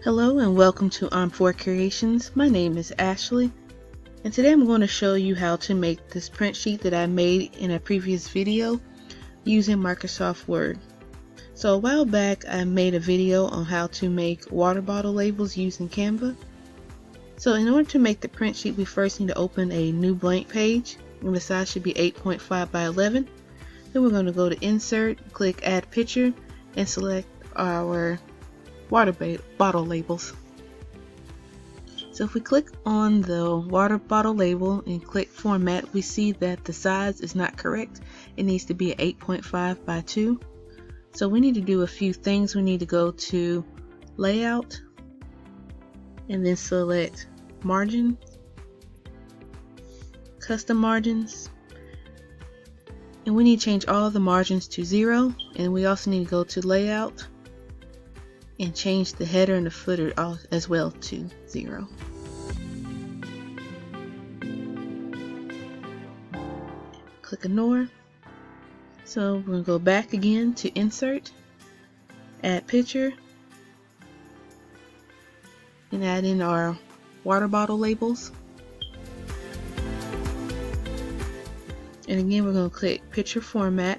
Hello and welcome to Up For Creations. My name is Ashley and today I'm going to show you how to make this print sheet that I made in a previous video using Microsoft Word. So a while back I made a video on how to make water bottle labels using Canva. So in order to make the print sheet, we first need to open a new blank page, and the size should be 8.5 by 11. Then we're going to go to Insert, click Add Picture, and select our water bottle labels. So if we click on the water bottle label and click Format, we see that the size is not correct. It needs to be 8.5 by 2. So we need to do a few things. We need to go to Layout and then select Margin, Custom Margins, and we need to change all the margins to 0, and we also need to go to Layout and change the header and the footer as well to 0. Click Ignore. So we're going to go back again to Insert, Add Picture, and add in our water bottle labels. And again, we're going to click Picture Format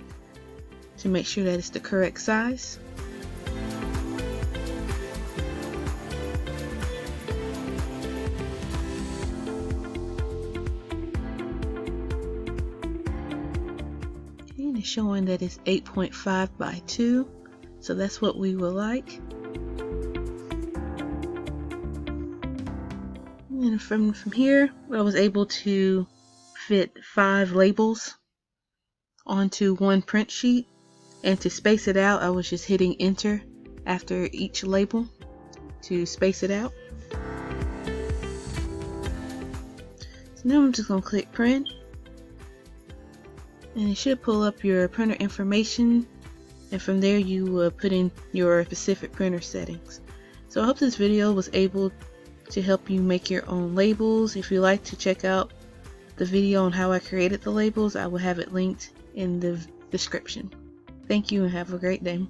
to make sure that it's the correct size. And it's showing that it's 8.5 by 2, so that's what we would like. And from here, I was able to fit 5 labels onto one print sheet, and to space it out, I was just hitting Enter after each label to space it out. So now I'm just going to click Print, and it should pull up your printer information, and from there you will put in your specific printer settings. So I hope this video was able to help you make your own labels. If you'd like to check out the video on how I created the labels, I will have it linked in the description. Thank you and have a great day.